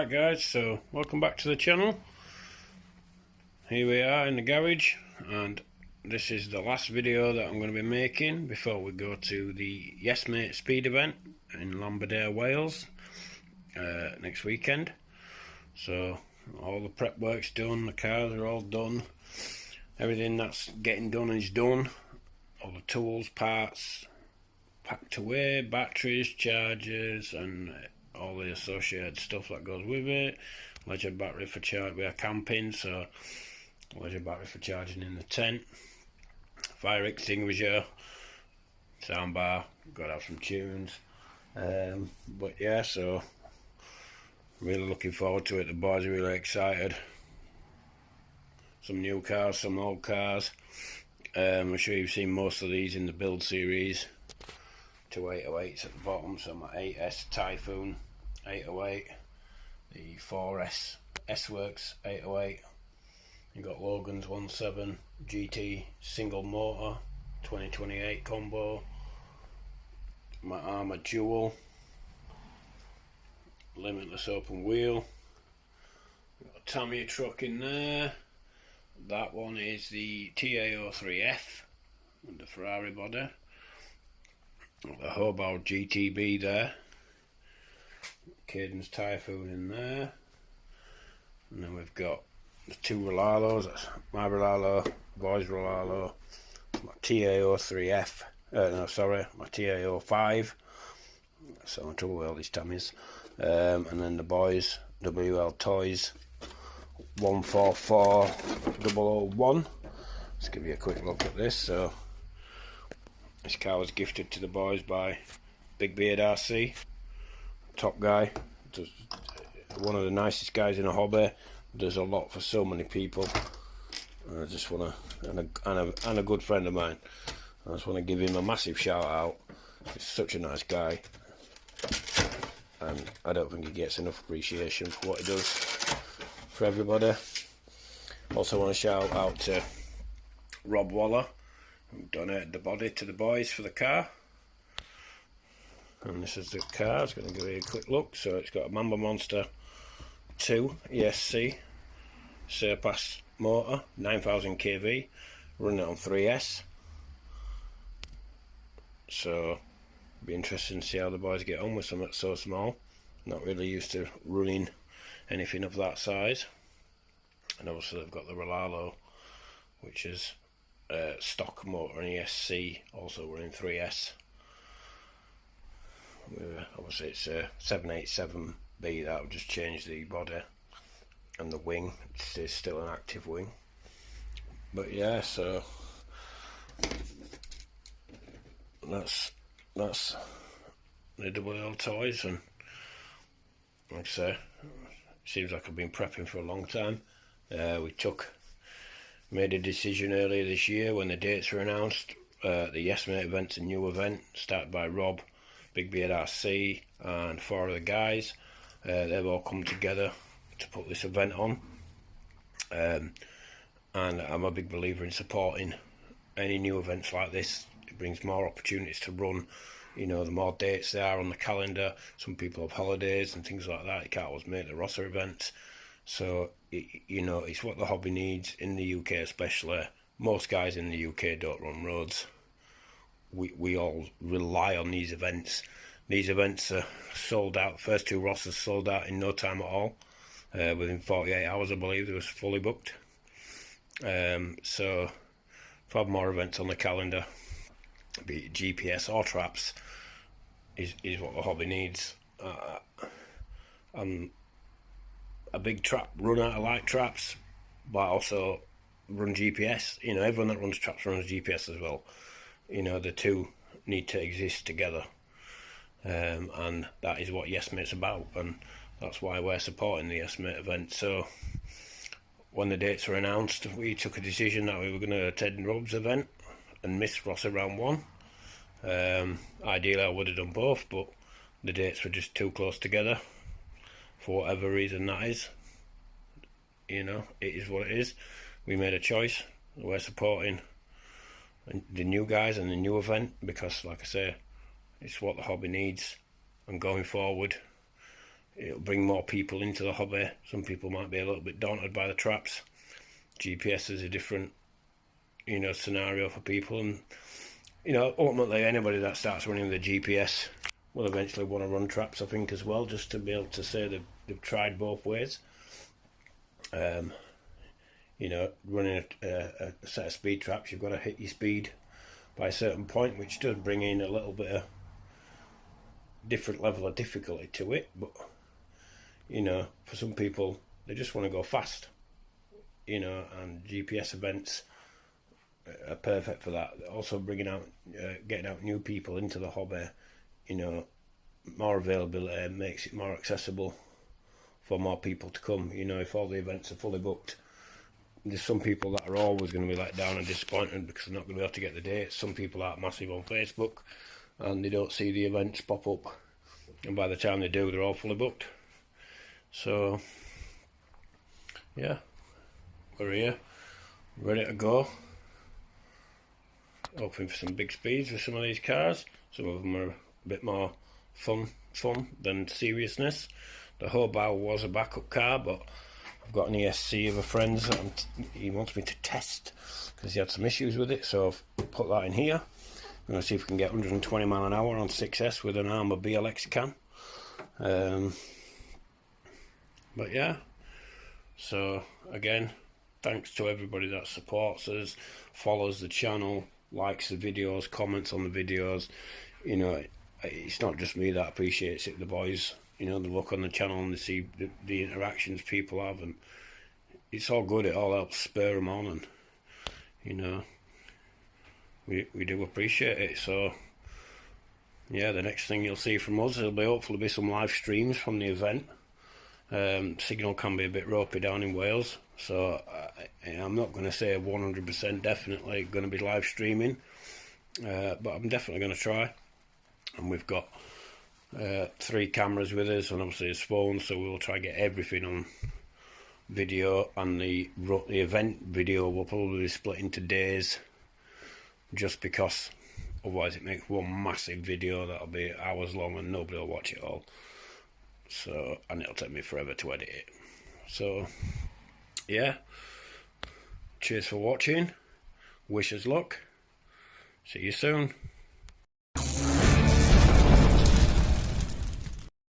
Right guys, so welcome back to the channel. Here we are in the garage, and this is the last video that I'm going to be making before we go to the Yes Mate Speed event in Lamberdale, Wales next weekend. So all the prep work's done, the cars are all done, everything that's getting done is done. All the tools, parts packed away, batteries, chargers and all the associated stuff that goes with it. Leisure battery for charge, we are camping, so leisure battery for charging in the tent, fire extinguisher, soundbar, gotta have some tunes. But yeah, so really looking forward to it. The boys are really excited. Some new cars, some old cars. I'm sure you've seen most of these in the build series. Two 808s at the bottom, so my 8S Typhoon 808, the 4S S-Works 808. You got Logan's 17 GT single motor 2028 combo, my Armour Dual, limitless open wheel. Got a Tamiya truck in there. That one is the TA03F with the Ferrari body. The Hobart GTB there. Cadence Typhoon in there. And then we've got the two Rolalos. That's my Rolalo, boys Rolalo. My TA03F. My TA05. So I'm trouble with all these Tammys. And then the boys WL Toys 144001. Let's give you a quick look at this. So this car was gifted to the boys by Big Beard RC, top guy, just one of the nicest guys in the hobby, does a lot for so many people. I just want to, and a good friend of mine, I just want to give him a massive shout out. He's such a nice guy, and I don't think he gets enough appreciation for what he does for everybody. Also want to shout out to Rob Waller, who donated the body to the boys for the car. And this is the car. I was going to give you a quick look. So it's got a Mamba Monster 2 ESC Surpass motor, 9000 kV, running on 3S. So it'll be interesting to see how the boys get on with something so small. Not really used to running anything of that size. And obviously they've got the Rolalo, which is stock motor and ESC, also running 3S. Obviously it's a 787B that will just change the body, and the wing is still an active wing. But yeah, so that's the WL Toys, and like I say, it seems like I've been prepping for a long time. Made a decision earlier this year when the dates were announced. The Yes Mate event's a new event started by Rob, Big Beard RC and 4 of the guys. They've all come together to put this event on, and I'm a big believer in supporting any new events like this. It brings more opportunities to run. You know, the more dates there are on the calendar, some people have holidays and things like that. You can't always make the Rosser events. So, you know, it's what the hobby needs in the UK especially. Most guys in the UK don't run roads. We all rely on these events. These events are sold out. First 2 Rossers sold out in no time at all. Within 48 hours, I believe, they was fully booked. So, to have more events on the calendar, be it GPS or traps, is what the hobby needs. I'm a big trap runner. I like traps, but I also run GPS. You know, everyone that runs traps runs GPS as well. You know, the two need to exist together, and that is what Yes Mate's about, and that's why we're supporting the Yes Mate event. So when the dates were announced, we took a decision that we were going to attend Rob's event and miss Rosser round 1. Ideally I would have done both, but the dates were just too close together for whatever reason that is. You know, it is what it is. We made a choice. We're supporting the new guys and the new event because, like I say, it's what the hobby needs. And going forward, it'll bring more people into the hobby. Some people might be a little bit daunted by the traps. GPS is a different, scenario for people, and ultimately anybody that starts running the GPS will eventually want to run traps, I think, as well, just to be able to say they've tried both ways. Running a set of speed traps, you've got to hit your speed by a certain point, which does bring in a little bit of different level of difficulty to it. But for some people, they just want to go fast, and GPS events are perfect for that. Also bringing out, getting out new people into the hobby, more availability makes it more accessible for more people to come. If all the events are fully booked, there's some people that are always going to be let down and disappointed because they're not going to be able to get the dates. Some people aren't massive on Facebook and they don't see the events pop up, and by the time they do, they're all fully booked. So yeah, we're here, ready to go, hoping for some big speeds with some of these cars. Some of them are a bit more fun than seriousness. The Hobau was a backup car, but I've got an ESC of a friend's that he wants me to test because he had some issues with it, so I've put that in here. I'm going to see if we can get 120 mile an hour on 6S with an Armour BLX cam. But yeah, so again, thanks to everybody that supports us, follows the channel, likes the videos, comments on the videos. It's not just me that appreciates it, the boys, they look on the channel and they see the interactions people have, and it's all good. It all helps spur them on, and we do appreciate it. So yeah, the next thing you'll see from us, there'll hopefully be some live streams from the event. Signal can be a bit ropey down in Wales, so I'm not going to say 100% definitely going to be live streaming, but I'm definitely going to try. And we've got 3 cameras with us, and obviously his phone, so we'll try to get everything on video. And the event video will probably be split into days, just because otherwise it makes one massive video that'll be hours long and nobody will watch it all. So, and it'll take me forever to edit it. So yeah, cheers for watching, wish us luck, see you soon.